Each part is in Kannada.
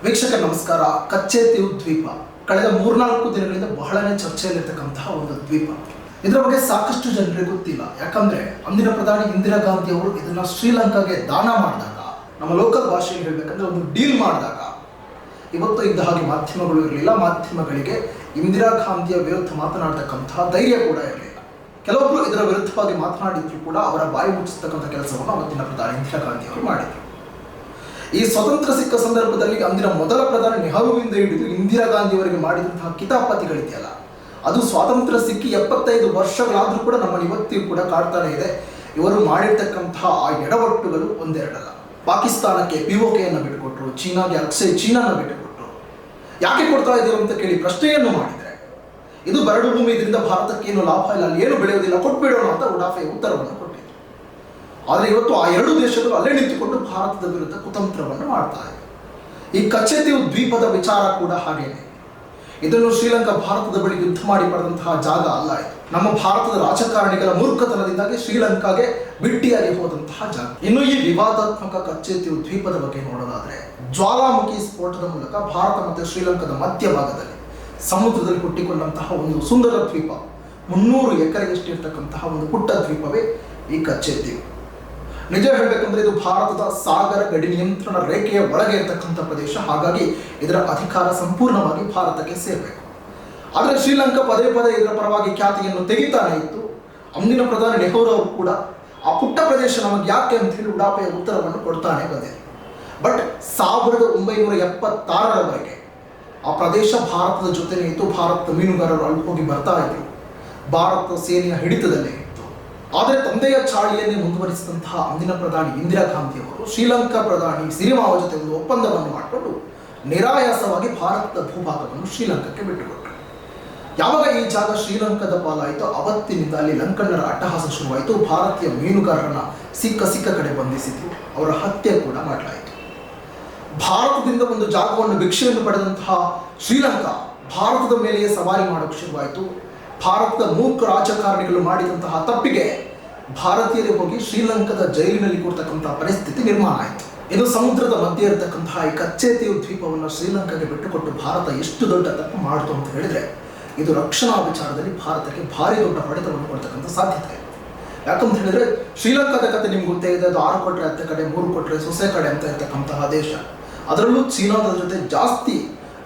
ವೀಕ್ಷಕ ನಮಸ್ಕಾರ. ಕಚ್ಚೆತಿವ್ ದ್ವೀಪ ಕಳೆದ 3-4 ದಿನಗಳಿಂದ ಬಹಳನೇ ಚರ್ಚೆಯಲ್ಲಿರ್ತಕ್ಕಂತಹ ಒಂದು ದ್ವೀಪ. ಇದರ ಬಗ್ಗೆ ಸಾಕಷ್ಟು ಜನರಿಗೆ ಗೊತ್ತಿಲ್ಲ. ಯಾಕಂದ್ರೆ ಅಂದಿನ ಪ್ರಧಾನಿ ಇಂದಿರಾ ಗಾಂಧಿ ಅವರು ಇದನ್ನ ಶ್ರೀಲಂಕಾಗೆ ದಾನ ಮಾಡಿದಾಗ, ನಮ್ಮ ಲೋಕಲ್ ಭಾಷೆಯಲ್ಲಿ ಹೇಳಬೇಕಂದ್ರೆ ಒಂದು ಡೀಲ್ ಮಾಡಿದಾಗ, ಇವತ್ತು ಇದ್ದ ಹಾಗೆ ಮಾಧ್ಯಮಗಳು ಇರಲಿಲ್ಲ. ಮಾಧ್ಯಮಗಳಿಗೆ ಇಂದಿರಾ ಗಾಂಧಿಯ ವಿರುದ್ಧ ಮಾತನಾಡತಕ್ಕಂತಹ ಧೈರ್ಯ ಕೂಡ ಇರಲಿಲ್ಲ. ಕೆಲವೊಬ್ಬರು ಇದರ ವಿರುದ್ಧವಾಗಿ ಮಾತನಾಡಿದ್ರು ಕೂಡ ಅವರ ಬಾಯಿ ಮುಚ್ಚಿಸ್ತಕ್ಕಂಥ ಕೆಲಸವನ್ನು ಅವತ್ತಿನ ಪ್ರಧಾನಿ ಇಂದಿರಾ ಗಾಂಧಿ ಅವರು ಮಾಡಿದರು. ಈ ಸ್ವತಂತ್ರ ಸಿಕ್ಕ ಸಂದರ್ಭದಲ್ಲಿ ಅಂದಿನ ಮೊದಲ ಪ್ರಧಾನಿ ನೆಹರುವಿಂದ ಹಿಡಿದು ಇಂದಿರಾ ಗಾಂಧಿಯವರಿಗೆ ಮಾಡಿದಂತಹ ಕಿತಾಪತಿಗಳಿದೆಯಲ್ಲ, ಅದು ಸ್ವಾತಂತ್ರ್ಯ ಸಿಕ್ಕಿ 75 ವರ್ಷಗಳಾದರೂ ಕೂಡ ನಮ್ಮನ್ನು ಇವತ್ತಿಗೂ ಕೂಡ ಕಾಡ್ತಾನೆ ಇದೆ. ಇವರು ಮಾಡಿರ್ತಕ್ಕಂತಹ ಆ ಎಡವಟ್ಟುಗಳು ಒಂದೆರಡಲ್ಲ. ಪಾಕಿಸ್ತಾನಕ್ಕೆ ಪಿಒಕೆಯನ್ನು ಬಿಟ್ಟುಕೊಟ್ರು, ಚೀನಾಗೆ ಅಕ್ಸೈ ಚೀನಾನ ಬಿಟ್ಟುಕೊಟ್ರು. ಯಾಕೆ ಕೊಡ್ತಾ ಇದ್ದೀರು ಅಂತ ಕೇಳಿ ಪ್ರಶ್ನೆಯನ್ನು ಮಾಡಿದರೆ, ಇದು ಬರಡು ಭೂಮಿ, ಇದರಿಂದ ಭಾರತಕ್ಕೆ ಏನು ಲಾಭ ಇಲ್ಲ, ಅಲ್ಲಿ ಏನು ಬೆಳೆಯೋದಿಲ್ಲ, ಕೊಟ್ಬಿಡೋಣ ಅಂತ ಉಡಾಫೆಯ ಉತ್ತರವನ್ನು ಕೊಟ್ಟಿದ್ರು. ಆದರೆ ಇವತ್ತು ಆ ಎರಡು ದೇಶಗಳು ಅಲ್ಲೇ ನಿಂತುಕೊಂಡು ಭಾರತದ ವಿರುದ್ಧ ಕುತಂತ್ರವನ್ನು ಮಾಡ್ತಾ ಇದೆ. ಈ ಕಚ್ಚೆತಿವ್ ದ್ವೀಪದ ವಿಚಾರ ಕೂಡ ಹಾಗೇನೆ. ಇದನ್ನು ಶ್ರೀಲಂಕಾ ಭಾರತದ ಬಳಿ ಯುದ್ಧ ಮಾಡಿ ಪಡೆದಂತಹ ಜಾಗ ಅಲ್ಲ. ಇದು ನಮ್ಮ ಭಾರತದ ರಾಜಕಾರಣಿಗಳ ಮೂರ್ಖತನದಿಂದಾಗಿ ಶ್ರೀಲಂಕಾಗೆ ಬಿಟ್ಟಿಯಾಗಿ ಹೋದಂತಹ ಜಾಗ. ಇನ್ನು ಈ ವಿವಾದಾತ್ಮಕ ಕಚ್ಚೆತಿವ್ ದ್ವೀಪದ ಬಗ್ಗೆ ನೋಡೋದಾದ್ರೆ, ಜ್ವಾಲಾಮುಖಿ ಸ್ಫೋಟದ ಮೂಲಕ ಭಾರತ ಮತ್ತು ಶ್ರೀಲಂಕಾದ ಮಧ್ಯಭಾಗದಲ್ಲಿ ಸಮುದ್ರದಲ್ಲಿ ಹುಟ್ಟಿಕೊಂಡಂತಹ ಒಂದು ಸುಂದರ ದ್ವೀಪ, 300 ಎಕರೆಯಷ್ಟು ಇರ್ತಕ್ಕಂತಹ ಒಂದು ಪುಟ್ಟ ದ್ವೀಪವೇ ಈ ಕಚ್ಚೆತಿವ್. ನಿಜ ಹೇಳಬೇಕಂದ್ರೆ ಇದು ಭಾರತದ ಸಾಗರ ಗಡಿ ನಿಯಂತ್ರಣ ರೇಖೆಯ ಒಳಗೆ ಇರತಕ್ಕಂಥ ಪ್ರದೇಶ. ಹಾಗಾಗಿ ಇದರ ಅಧಿಕಾರ ಸಂಪೂರ್ಣವಾಗಿ ಭಾರತಕ್ಕೆ ಸೇರಬೇಕು. ಆದರೆ ಶ್ರೀಲಂಕಾ ಪದೇ ಪದೇ ಇದರ ಪರವಾಗಿ ಖ್ಯಾತಿಯನ್ನು ತೆಗಿತಾನೆ ಇತ್ತು. ಅಂದಿನ ಪ್ರಧಾನಿ ನೆಹರು ಅವರು ಕೂಡ ಆ ಪುಟ್ಟ ಪ್ರದೇಶ ನಮಗೆ ಯಾಕೆ ಅಂತ ಹೇಳಿ ಉಡಾಪೆಯ ಉತ್ತರವನ್ನು ಕೊಡ್ತಾನೆ ಬಂದಿದೆ. ಬಟ್ 1976ರವರೆಗೆ ಆ ಪ್ರದೇಶ ಭಾರತದ ಜೊತೆನೇ ಇತ್ತು. ಭಾರತದ ಮೀನುಗಾರರು ಅಲ್ಲಿ ಹೋಗಿ ಬರ್ತಾ ಇದ್ರು. ಭಾರತ ಸೇನೆಯ ಹಿಡಿತದಲ್ಲೇ ಇತ್ತು. ಆದರೆ ತಂದೆಯ ಚಾಳಿಯನ್ನೇ ಮುಂದುವರಿಸಿದಂತಹ ಅಂದಿನ ಪ್ರಧಾನಿ ಇಂದಿರಾ ಗಾಂಧಿ ಅವರು ಶ್ರೀಲಂಕಾ ಪ್ರಧಾನಿ ಸಿರಿಮಾವ ಜೊತೆ ಒಂದು ಒಪ್ಪಂದವನ್ನು ಮಾಡಿಕೊಂಡು ನಿರಾಯಾಸವಾಗಿ ಭಾರತದ ಭೂಭಾಗವನ್ನು ಶ್ರೀಲಂಕಾಕ್ಕೆ ಬಿಟ್ಟುಕೊಟ್ಟರು. ಯಾವಾಗ ಈ ಜಾಗ ಶ್ರೀಲಂಕಾದ ಪಾಲಾಯಿತು, ಅವತ್ತಿನಿಂದ ಅಲ್ಲಿ ಲಂಕಣ್ಣರ ಅಟ್ಟಹಾಸ ಶುರುವಾಯಿತು. ಭಾರತೀಯ ಮೀನುಗಾರರನ್ನ ಸಿಕ್ಕ ಕಡೆ ಬಂಧಿಸಿದ್ರು. ಅವರ ಹತ್ಯೆ ಕೂಡ ಮಾಡಲಾಯಿತು. ಭಾರತದಿಂದ ಒಂದು ಜಾಗವನ್ನು ಭಿಕ್ಷೆಯನ್ನು ಪಡೆದಂತಹ ಶ್ರೀಲಂಕಾ ಭಾರತದ ಮೇಲೆಯೇ ಸವಾರಿ ಮಾಡೋಕ್ಕೆ ಶುರುವಾಯಿತು. ಭಾರತದ ಮೂಕ ರಾಜಕಾರಣಿಗಳು ಮಾಡಿದಂತಹ ತಪ್ಪಿಗೆ ಭಾರತೀಯರೇ ಹೋಗಿ ಶ್ರೀಲಂಕಾದ ಜೈಲಿನಲ್ಲಿ ಕೊಡ್ತಕ್ಕಂತಹ ಪರಿಸ್ಥಿತಿ ನಿರ್ಮಾಣ ಆಯಿತು. ಇದು ಸಮುದ್ರದ ಮಧ್ಯೆ ಇರತಕ್ಕಂತಹ ಈ ಕಚ್ಚೆತಿವ್ ದ್ವೀಪವನ್ನು ಶ್ರೀಲಂಕಾಗೆ ಬಿಟ್ಟುಕೊಟ್ಟು ಭಾರತ ಎಷ್ಟು ದೊಡ್ಡ ತಪ್ಪು ಮಾಡಿತು ಅಂತ ಹೇಳಿದ್ರೆ, ಇದು ರಕ್ಷಣಾ ವಿಚಾರದಲ್ಲಿ ಭಾರತಕ್ಕೆ ಭಾರಿ ದೊಡ್ಡ ಹೊಡೆತವನ್ನು ಕೊಡ್ತಕ್ಕಂಥ ಸಾಧ್ಯತೆ ಇದೆ. ಯಾಕಂತ ಹೇಳಿದ್ರೆ, ಶ್ರೀಲಂಕಾದ ಕತೆ ನಿಮ್ಗೆ ಗೊತ್ತೇ ಇದೆ. ಅದು 6 ಕೊಟ್ಟರೆ ಅತ್ತೆ ಕಡೆ, 3 ಕೊಟ್ಟರೆ ಸೊಸೆ ಕಡೆ ಅಂತ ಇರ್ತಕ್ಕಂತಹ ದೇಶ. ಅದರಲ್ಲೂ ಚೀನಾದ ಜೊತೆ ಜಾಸ್ತಿ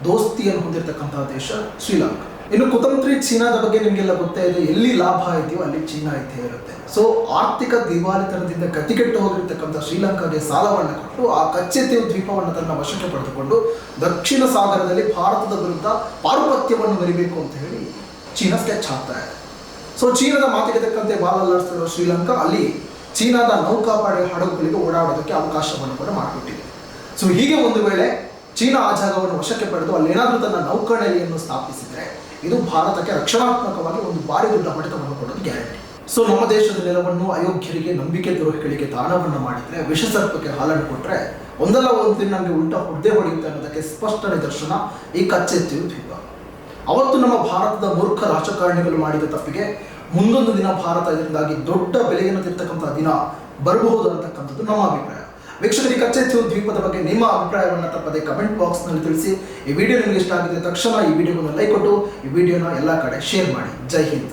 ದೋಸ್ತಿಯನ್ನು ಹೊಂದಿರತಕ್ಕಂತಹ ದೇಶ ಶ್ರೀಲಂಕಾ. ಇನ್ನು ಕುತಂತ್ರಿ ಚೀನಾದ ಬಗ್ಗೆ ನಿಮಗೆಲ್ಲ ಗೊತ್ತೇ ಇದೆ. ಎಲ್ಲಿ ಲಾಭ ಇದೆಯೋ ಅಲ್ಲಿ ಚೀನಾ ಇದ್ದೇ ಇರುತ್ತೆ. ಸೊ ಆರ್ಥಿಕ ದಿವಾಳಿತನದಿಂದ ಗತಿಗೆಟ್ಟು ಹೋಗಿರ್ತಕ್ಕಂಥ ಶ್ರೀಲಂಕಾಗೆ ಸಾಲವನ್ನು ಕೊಟ್ಟು ಆ ಕಚ್ಚೆತಿವ್ ದ್ವೀಪವನ್ನು ತನ್ನ ವಶಕ್ಕೆ ಪಡೆದುಕೊಂಡು ದಕ್ಷಿಣ ಸಾಗರದಲ್ಲಿ ಭಾರತದ ವಿರುದ್ಧ ಪಾರುಪತ್ಯವನ್ನು ಮೆರಿಬೇಕು ಅಂತ ಹೇಳಿ ಚೀನಾ ಸ್ಕೆಚ್ ಹಾಕ್ತಾ ಇದೆ. ಸೊ ಚೀನಾದ ಮಾತಿಗೆ ತಕ್ಕಂತೆ ಬಾಲಲ್ಲಾಡಿಸ್ತಿರೋ ಶ್ರೀಲಂಕಾ ಅಲ್ಲಿ ಚೀನಾದ ನೌಕಾಪಡೆ ಹಡಗುಗಳಿಗೆ ಓಡಾಡೋದಕ್ಕೆ ಅವಕಾಶವನ್ನು ಕೂಡ ಮಾಡಿಕೊಟ್ಟಿದೆ. ಸೊ ಹೀಗೆ ಒಂದು ವೇಳೆ ಚೀನಾ ಆ ಜಾಗವನ್ನು ವಶಕ್ಕೆ ಪಡೆದು ಅಲ್ಲೇನಾದರೂ ತನ್ನ ನೌಕಾನೆಲೆಯನ್ನು ಸ್ಥಾಪಿಸಿದರೆ, ಇದು ಭಾರತಕ್ಕೆ ರಕ್ಷಣಾತ್ಮಕವಾಗಿ ಒಂದು ಭಾರಿ ದೊಡ್ಡ ಹೊಡೆತವನ್ನು ಕೊಡೋದು ಗ್ಯಾರಂಟಿ. ಸೊ ನಮ್ಮ ದೇಶದ ನೆಲವನ್ನು ಅಯೋಗ್ಯರಿಗೆ, ನಂಬಿಕೆ ದ್ರೋಹಿಗಳಿಗೆ ದಾನವನ್ನು ಮಾಡಿದರೆ, ವಿಷಸರ್ಪಕ್ಕೆ ಹಾಲನ್ನು ಕೊಟ್ಟರೆ ಒಂದಲ್ಲ ಒಂದು ದಿನ ನಮಗೆ ಉಲ್ಟಾ ಹೊಡೆದೇ ಹೊಡೆಯುತ್ತೆ ಅನ್ನೋದಕ್ಕೆ ಸ್ಪಷ್ಟ ನಿದರ್ಶನ ಈ ಕಚ್ಚೆತಿವ್ ದ್ವೀಪ. ಅವತ್ತು ನಮ್ಮ ಭಾರತದ ಮೂರ್ಖ ರಾಜಕಾರಣಿಗಳು ಮಾಡಿದ ತಪ್ಪಿಗೆ ಮುಂದೊಂದು ದಿನ ಭಾರತ ಇದರಿಂದಾಗಿ ದೊಡ್ಡ ಬೆಲೆಯನ್ನು ತಿರ್ತಕ್ಕಂಥ ದಿನ ಬರಬಹುದು ಅಂತಕ್ಕಂಥದ್ದು ನಮ್ಮ ಅಭಿಪ್ರಾಯ. ವೀಕ್ಷಕರಿಗೆ ಕಚ್ಚೆತಿವ್ ದ್ವೀಪದ ಬಗ್ಗೆ ನಿಮ್ಮ ಅಭಿಪ್ರಾಯವನ್ನು ತಪ್ಪದೆ ಕಮೆಂಟ್ ಬಾಕ್ಸ್ನಲ್ಲಿ ತಿಳಿಸಿ. ಈ ವಿಡಿಯೋ ನಿಮಗೆ ಇಷ್ಟ ಆಗಿದೆ ತಕ್ಷಣ ಈ ವಿಡಿಯೋವನ್ನು ಲೈಕ್ ಕೊಟ್ಟು ಈ ವಿಡಿಯೋನ ಎಲ್ಲ ಕಡೆ ಶೇರ್ ಮಾಡಿ. ಜೈ ಹಿಂದ್.